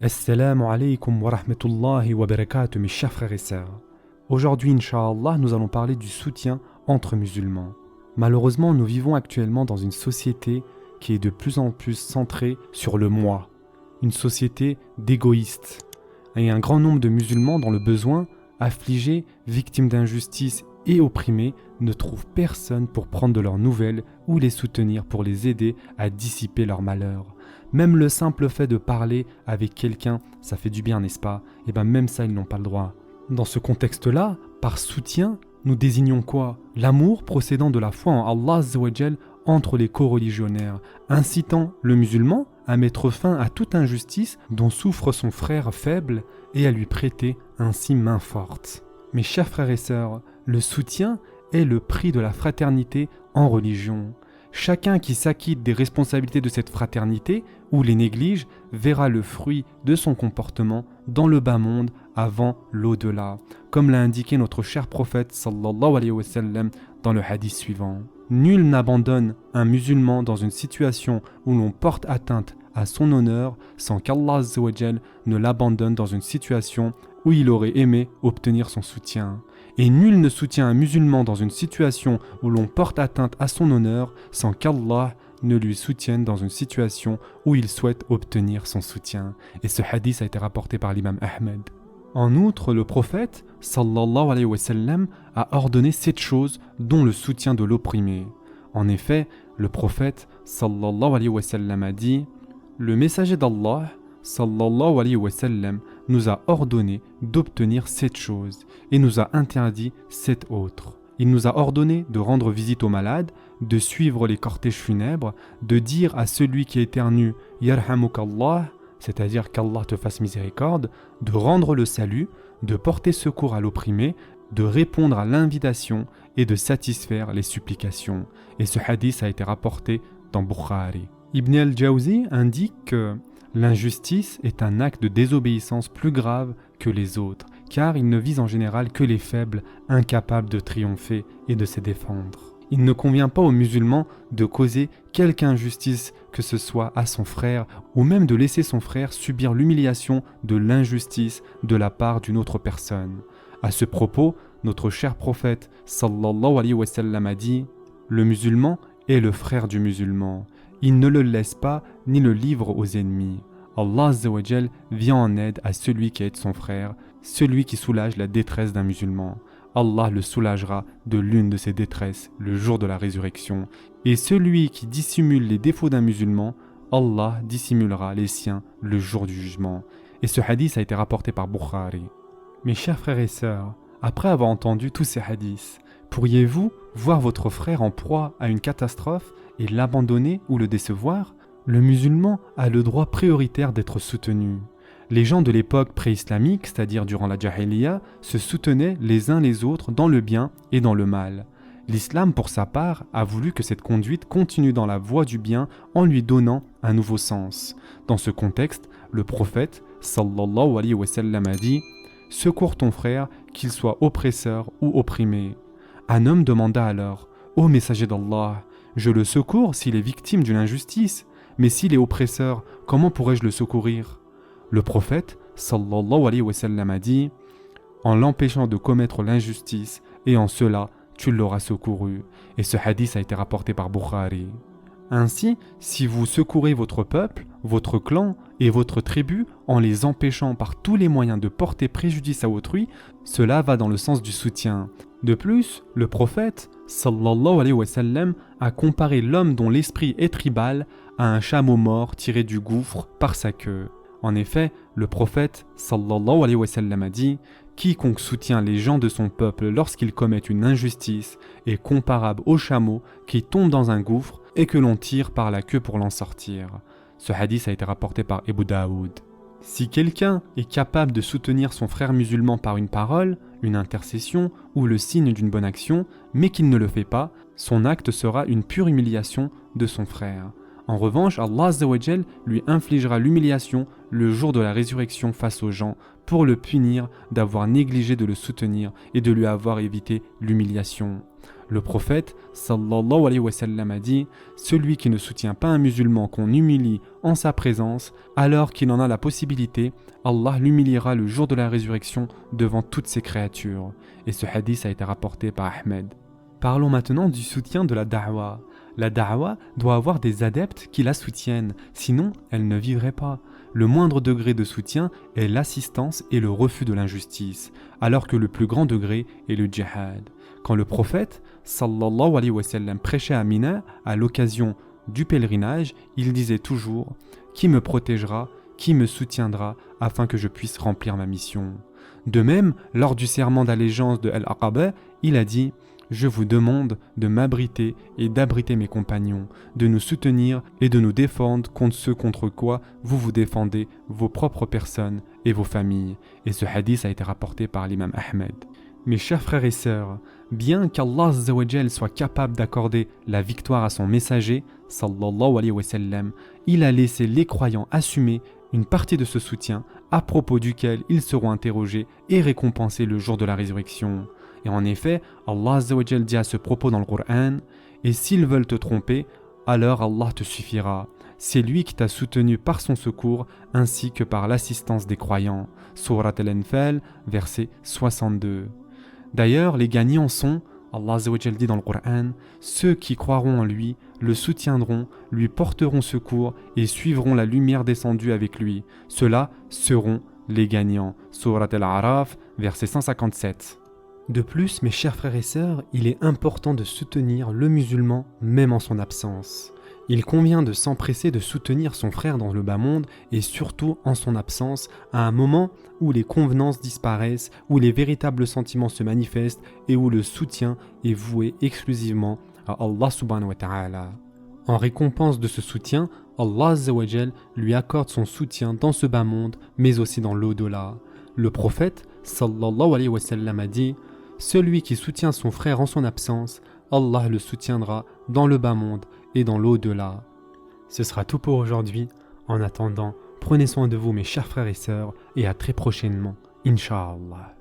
Assalamu alaikum wa rahmatullahi wa barakatuh mes chers frères et sœurs. Aujourd'hui, Inch'Allah, nous allons parler du soutien entre musulmans. Malheureusement, nous vivons actuellement dans une société qui est de plus en plus centrée sur le moi. Une société d'égoïstes. Et un grand nombre de musulmans dans le besoin, affligés, victimes d'injustice et opprimés, ne trouvent personne pour prendre de leurs nouvelles ou les soutenir pour les aider à dissiper leurs malheurs. Même le simple fait de parler avec quelqu'un, ça fait du bien, n'est-ce pas? Et bien même ça, ils n'ont pas le droit. Dans ce contexte-là, par soutien, nous désignons quoi? L'amour procédant de la foi en Allah Azza wa Jal entre les coreligionnaires, incitant le musulman à mettre fin à toute injustice dont souffre son frère faible et à lui prêter ainsi main forte. Mes chers frères et sœurs, le soutien est le prix de la fraternité en religion. Chacun qui s'acquitte des responsabilités de cette fraternité ou les néglige verra le fruit de son comportement dans le bas monde avant l'au-delà, comme l'a indiqué notre cher prophète sallallahu alayhi wa sallam dans le hadith suivant. Nul n'abandonne un musulman dans une situation où l'on porte atteinte à son honneur sans qu'Allah Azza wa Jal ne l'abandonne dans une situation où il aurait aimé obtenir son soutien. Et nul ne soutient un musulman dans une situation où l'on porte atteinte à son honneur sans qu'Allah ne lui soutienne dans une situation où il souhaite obtenir son soutien. Et ce hadith a été rapporté par l'imam Ahmed. En outre, le prophète, sallallahu alayhi wa sallam, a ordonné 7 choses dont le soutien de l'opprimé. En effet, le prophète, sallallahu alayhi wa sallam, a dit « Le messager d'Allah, sallallahu alayhi wa sallam, nous a ordonné d'obtenir 7 choses et nous a interdit 7 autres. Il nous a ordonné de rendre visite aux malades, de suivre les cortèges funèbres, de dire à celui qui éternue « Yarhamukallah », c'est-à-dire qu'Allah te fasse miséricorde, de rendre le salut, de porter secours à l'opprimé, de répondre à l'invitation et de satisfaire les supplications. Et ce hadith a été rapporté dans Bukhari. Ibn al-Jawzi indique que l'injustice est un acte de désobéissance plus grave que les autres, car il ne vise en général que les faibles, incapables de triompher et de se défendre. Il ne convient pas aux musulmans de causer quelque injustice que ce soit à son frère, ou même de laisser son frère subir l'humiliation de l'injustice de la part d'une autre personne. À ce propos, notre cher prophète sallallahu alayhi wa sallam a dit « Le musulman est le frère du musulman. Il ne le laisse pas ni le livre aux ennemis. Allah Azza wa Jal vient en aide à celui qui aide son frère, celui qui soulage la détresse d'un musulman. Allah le soulagera de l'une de ses détresses le jour de la résurrection. Et celui qui dissimule les défauts d'un musulman, Allah dissimulera les siens le jour du jugement. » Et ce hadith a été rapporté par Bukhari. Mes chers frères et sœurs, après avoir entendu tous ces hadiths, pourriez-vous voir votre frère en proie à une catastrophe et l'abandonner ou le décevoir? Le musulman a le droit prioritaire d'être soutenu. Les gens de l'époque pré-islamique, c'est-à-dire durant la Jahiliya, se soutenaient les uns les autres dans le bien et dans le mal. L'islam, pour sa part, a voulu que cette conduite continue dans la voie du bien en lui donnant un nouveau sens. Dans ce contexte, le prophète, sallallahu alayhi wa sallam, a dit « Secours ton frère, qu'il soit oppresseur ou opprimé. » Un homme demanda alors « Ô messager d'Allah, je le secours s'il est victime d'une injustice, mais s'il est oppresseur, comment pourrais-je le secourir ?» Le prophète, sallallahu alayhi wa sallam, a dit « En l'empêchant de commettre l'injustice, et en cela, tu l'auras secouru. » Et ce hadith a été rapporté par Bukhari. Ainsi, si vous secourez votre peuple, votre clan et votre tribu en les empêchant par tous les moyens de porter préjudice à autrui, cela va dans le sens du soutien. De plus, le prophète, sallallahu alayhi wa sallam, a comparé l'homme dont l'esprit est tribal à un chameau mort tiré du gouffre par sa queue. En effet, le prophète, sallallahu alayhi wa sallam, a dit « Quiconque soutient les gens de son peuple lorsqu'ils commettent une injustice est comparable au chameau qui tombe dans un gouffre et que l'on tire par la queue pour l'en sortir. » Ce hadith a été rapporté par Abu Daoud. Si quelqu'un est capable de soutenir son frère musulman par une parole, une intercession ou le signe d'une bonne action, mais qu'il ne le fait pas, son acte sera une pure humiliation de son frère. En revanche, Allah Azza wa Jal lui infligera l'humiliation le jour de la résurrection face aux gens pour le punir d'avoir négligé de le soutenir et de lui avoir évité l'humiliation. Le prophète sallallahu alayhi wa sallam a dit « Celui qui ne soutient pas un musulman qu'on humilie en sa présence, alors qu'il en a la possibilité, Allah l'humiliera le jour de la résurrection devant toutes ses créatures. » Et ce hadith a été rapporté par Ahmed. Parlons maintenant du soutien de la da'wa. La da'wa doit avoir des adeptes qui la soutiennent, sinon elle ne vivrait pas. Le moindre degré de soutien est l'assistance et le refus de l'injustice, alors que le plus grand degré est le djihad. Quand le prophète sallallahu alayhi wa sallam prêchait à Mina à l'occasion du pèlerinage, il disait toujours « Qui me protégera, qui me soutiendra afin que je puisse remplir ma mission ?» De même, lors du serment d'allégeance de Al-Aqaba, il a dit « Je vous demande de m'abriter et d'abriter mes compagnons, de nous soutenir et de nous défendre contre ceux contre quoi vous vous défendez, vos propres personnes et vos familles. » Et ce hadith a été rapporté par l'imam Ahmed. Mes chers frères et sœurs, bien qu'Allah Azza wa Jal soit capable d'accorder la victoire à son messager, sallallahu alayhi wa sallam, il a laissé les croyants assumer une partie de ce soutien à propos duquel ils seront interrogés et récompensés le jour de la résurrection. Et en effet, Allah Azza wa Jal dit à ce propos dans le Coran « Et s'ils veulent te tromper, alors Allah te suffira. C'est lui qui t'a soutenu par son secours ainsi que par l'assistance des croyants. » Surat Al-Anfal, verset 62. D'ailleurs, les gagnants sont, Allah Azza wa Jal dit dans le Coran, ceux qui croiront en lui, le soutiendront, lui porteront secours et suivront la lumière descendue avec lui. Ceux-là seront les gagnants. Surat Al-A'raf, verset 157. De plus, mes chers frères et sœurs, il est important de soutenir le musulman même en son absence. Il convient de s'empresser de soutenir son frère dans le bas monde et surtout en son absence, à un moment où les convenances disparaissent, où les véritables sentiments se manifestent et où le soutien est voué exclusivement à Allah subhanahu wa ta'ala. En récompense de ce soutien, Allah Azza wa Jal lui accorde son soutien dans ce bas monde, mais aussi dans l'au-delà. Le prophète sallallahu alayhi wa sallam a dit « Celui qui soutient son frère en son absence, Allah le soutiendra dans le bas monde et dans l'au-delà. » Ce sera tout pour aujourd'hui. En attendant, prenez soin de vous mes chers frères et sœurs et à très prochainement, Inch'Allah.